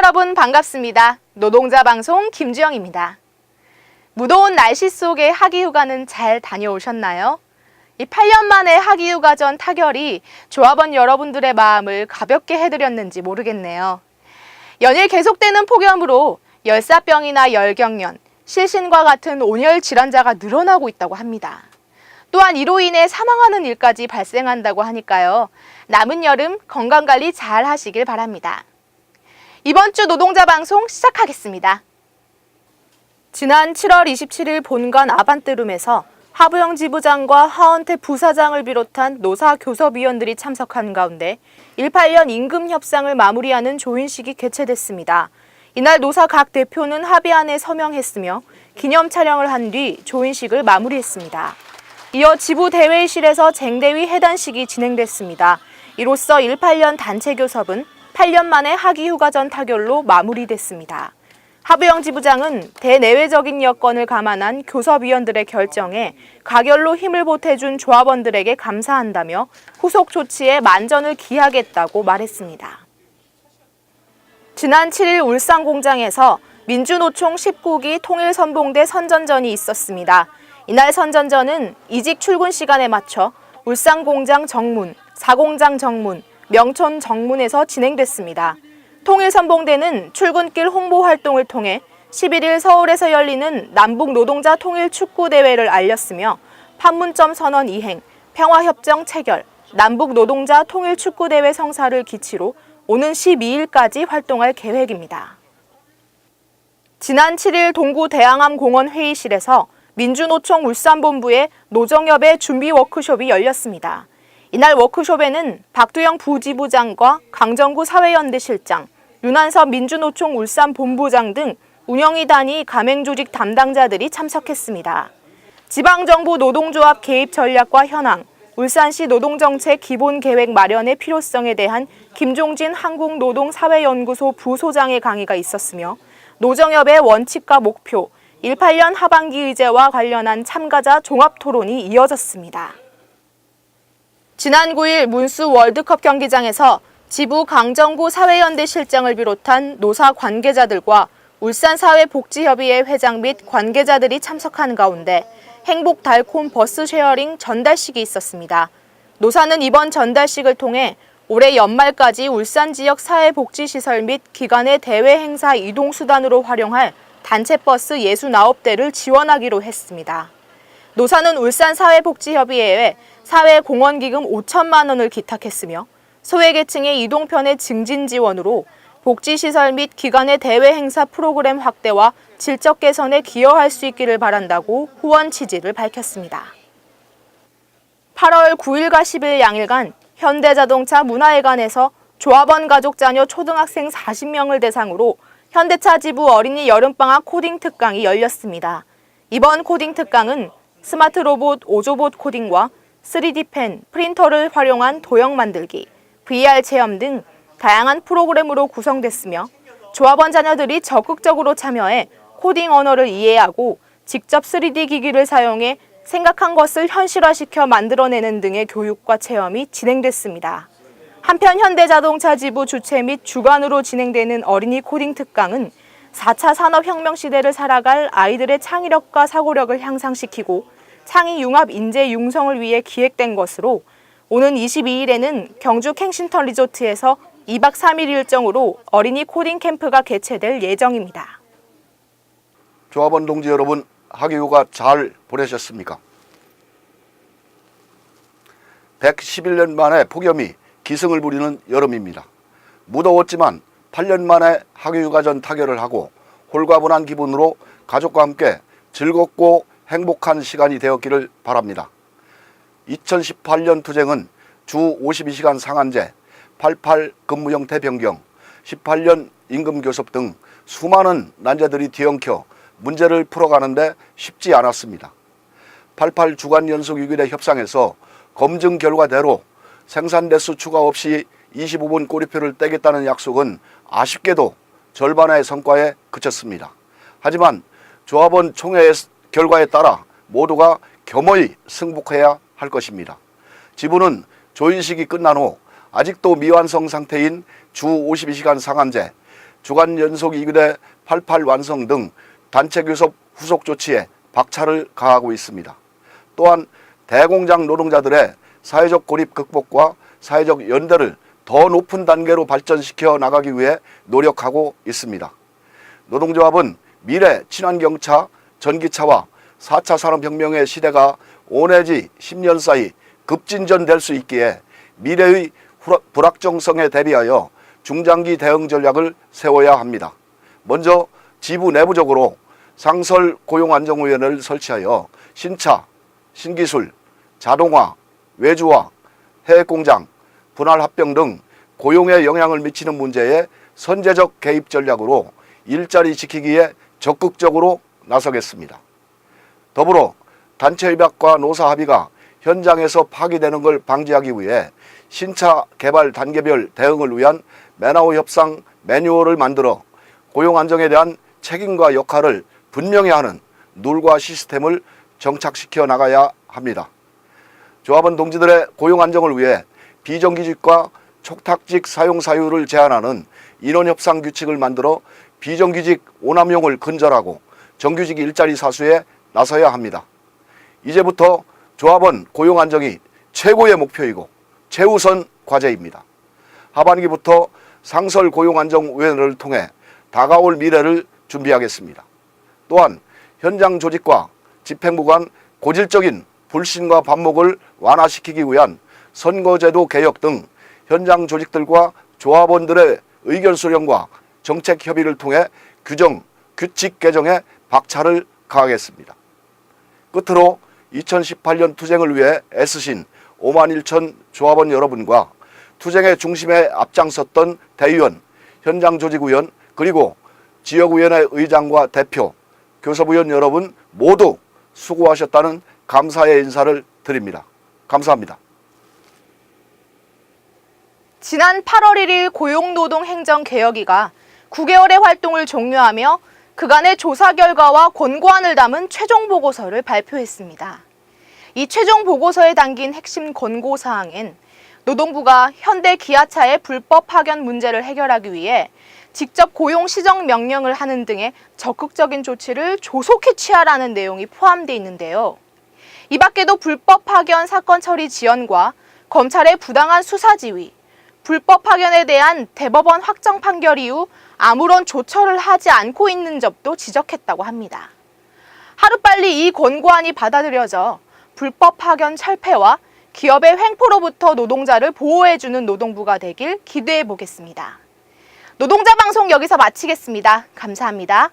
여러분 반갑습니다. 노동자 방송 김주영입니다. 무더운 날씨 속에 학기휴가는 잘 다녀오셨나요? 이 8년 만에 학기휴가 전 타결이 조합원 여러분들의 마음을 가볍게 해드렸는지 모르겠네요. 연일 계속되는 폭염으로 열사병이나 열경련, 실신과 같은 온열 질환자가 늘어나고 있다고 합니다. 또한 이로 인해 사망하는 일까지 발생한다고 하니까요. 남은 여름 건강관리 잘 하시길 바랍니다. 이번 주 노동자 방송 시작하겠습니다. 지난 7월 27일 본관 아반떼룸에서 하부영 지부장과 하원태 부사장을 비롯한 노사 교섭위원들이 참석한 가운데 18년 임금 협상을 마무리하는 조인식이 개최됐습니다. 이날 노사 각 대표는 합의안에 서명했으며 기념 촬영을 한 뒤 조인식을 마무리했습니다. 이어 지부 대회의실에서 쟁대위 해단식이 진행됐습니다. 이로써 18년 단체 교섭은 8년 만에 학기휴가 전 타결로 마무리됐습니다. 하부영 지부장은 대내외적인 여건을 감안한 교섭위원들의 결정에 가결로 힘을 보태준 조합원들에게 감사한다며 후속 조치에 만전을 기하겠다고 말했습니다. 지난 7일 울산공장에서 민주노총 19기 통일선봉대 선전전이 있었습니다. 이날 선전전은 이직 출근 시간에 맞춰 울산공장 정문, 사공장 정문, 명촌 정문에서 진행됐습니다. 통일선봉대는 출근길 홍보 활동을 통해 11일 서울에서 열리는 남북노동자 통일축구대회를 알렸으며 판문점 선언 이행, 평화협정 체결, 남북노동자 통일축구대회 성사를 기치로 오는 12일까지 활동할 계획입니다. 지난 7일 동구 대항암 공원 회의실에서 민주노총 울산본부의 노정협의 준비 워크숍이 열렸습니다. 이날 워크숍에는 박두영 부지부장과 강정구 사회연대실장, 윤한섭 민주노총 울산본부장 등 운영위 단위 가맹조직 담당자들이 참석했습니다. 지방정부 노동조합 개입 전략과 현황, 울산시 노동정책 기본계획 마련의 필요성에 대한 김종진 한국노동사회연구소 부소장의 강의가 있었으며 노정협의 원칙과 목표, 18년 하반기 의제와 관련한 참가자 종합토론이 이어졌습니다. 지난 9일 문수 월드컵 경기장에서 지부 강정구 사회연대 실장을 비롯한 노사 관계자들과 울산사회복지협의회 회장 및 관계자들이 참석한 가운데 행복 달콤 버스 쉐어링 전달식이 있었습니다. 노사는 이번 전달식을 통해 올해 연말까지 울산 지역 사회복지시설 및 기관의 대외 행사 이동수단으로 활용할 단체버스 69대를 지원하기로 했습니다. 노사는 울산사회복지협의회에 사회공헌기금 5천만 원을 기탁했으며 소외계층의 이동편의 증진 지원으로 복지시설 및 기관의 대외 행사 프로그램 확대와 질적 개선에 기여할 수 있기를 바란다고 후원 취지를 밝혔습니다. 8월 9일과 10일 양일간 현대자동차 문화회관에서 조합원 가족 자녀 초등학생 40명을 대상으로 현대차 지부 어린이 여름방학 코딩 특강이 열렸습니다. 이번 코딩 특강은 스마트 로봇 오조봇 코딩과 3D 펜, 프린터를 활용한 도형 만들기, VR 체험 등 다양한 프로그램으로 구성됐으며 조합원 자녀들이 적극적으로 참여해 코딩 언어를 이해하고 직접 3D 기기를 사용해 생각한 것을 현실화시켜 만들어내는 등의 교육과 체험이 진행됐습니다. 한편 현대자동차 지부 주최 및 주관으로 진행되는 어린이 코딩 특강은 4차 산업혁명 시대를 살아갈 아이들의 창의력과 사고력을 향상시키고 창의 융합 인재 융성을 위해 기획된 것으로 오는 22일에는 경주 캥싱턴 리조트에서 2박 3일 일정으로 어린이 코딩 캠프가 개최될 예정입니다. 조합원 동지 여러분, 학기휴가 잘 보내셨습니까? 111년 만에 폭염이 기승을 부리는 여름입니다. 무더웠지만 8년 만에 학기휴가 전 타결을 하고 홀가분한 기분으로 가족과 함께 즐겁고 행복한 시간이 되었기를 바랍니다. 2018년 투쟁은 주 52시간 상한제, 88 근무 형태 변경, 18년 임금 교섭 등 수많은 난제들이 뒤엉켜 문제를 풀어가는데 쉽지 않았습니다. 88 주간 연속 6일의 협상에서 검증 결과대로 생산 대수 추가 없이 25분 꼬리표를 떼겠다는 약속은 아쉽게도 절반의 성과에 그쳤습니다. 하지만 조합원 총회의 결과에 따라 모두가 겸허히 승복해야 할 것입니다. 지부는 조인식이 끝난 후 아직도 미완성 상태인 주 52시간 상한제, 주간 연속 2교대 88 완성 등 단체 교섭 후속 조치에 박차를 가하고 있습니다. 또한 대공장 노동자들의 사회적 고립 극복과 사회적 연대를 더 높은 단계로 발전시켜 나가기 위해 노력하고 있습니다. 노동조합은 미래 친환경차, 전기차와 4차 산업혁명의 시대가 5 내지 10년 사이 급진전될 수 있기에 미래의 불확정성에 대비하여 중장기 대응 전략을 세워야 합니다. 먼저 지부 내부적으로 상설 고용안정위원회를 설치하여 신차, 신기술, 자동화, 외주화, 해외공장, 분할 합병 등 고용에 영향을 미치는 문제에 선제적 개입 전략으로 일자리 지키기에 적극적으로 나서겠습니다. 더불어 단체협약과 노사합의가 현장에서 파기되는 걸 방지하기 위해 신차 개발 단계별 대응을 위한 맨아웃 협상 매뉴얼을 만들어 고용 안정에 대한 책임과 역할을 분명히 하는 룰과 시스템을 정착시켜 나가야 합니다. 조합원 동지들의 고용 안정을 위해 비정규직과 촉탁직 사용 사유를 제한하는 인원협상 규칙을 만들어 비정규직 오남용을 근절하고 정규직 일자리 사수에 나서야 합니다. 이제부터 조합원 고용 안정이 최고의 목표이고 최우선 과제입니다. 하반기부터 상설 고용안정위원회를 통해 다가올 미래를 준비하겠습니다. 또한 현장 조직과 집행부 간 고질적인 불신과 반목을 완화시키기 위한 선거제도 개혁 등 현장 조직들과 조합원들의 의견 수렴과 정책 협의를 통해 규정, 규칙 개정에 박차를 가하겠습니다. 끝으로 2018년 투쟁을 위해 애쓰신 51,000 조합원 여러분과 투쟁의 중심에 앞장섰던 대의원, 현장 조직위원, 그리고 지역위원회 의장과 대표, 교섭위원 여러분 모두 수고하셨다는 감사의 인사를 드립니다. 감사합니다. 지난 8월 1일 고용노동행정개혁위가 9개월의 활동을 종료하며 그간의 조사 결과와 권고안을 담은 최종 보고서를 발표했습니다. 이 최종 보고서에 담긴 핵심 권고사항엔 노동부가 현대 기아차의 불법 파견 문제를 해결하기 위해 직접 고용 시정 명령을 하는 등의 적극적인 조치를 조속히 취하라는 내용이 포함되어 있는데요. 이 밖에도 불법 파견 사건 처리 지연과 검찰의 부당한 수사 지휘, 불법 파견에 대한 대법원 확정 판결 이후 아무런 조처를 하지 않고 있는 점도 지적했다고 합니다. 하루빨리 이 권고안이 받아들여져 불법 파견 철폐와 기업의 횡포로부터 노동자를 보호해주는 노동부가 되길 기대해 보겠습니다. 노동자 방송 여기서 마치겠습니다. 감사합니다.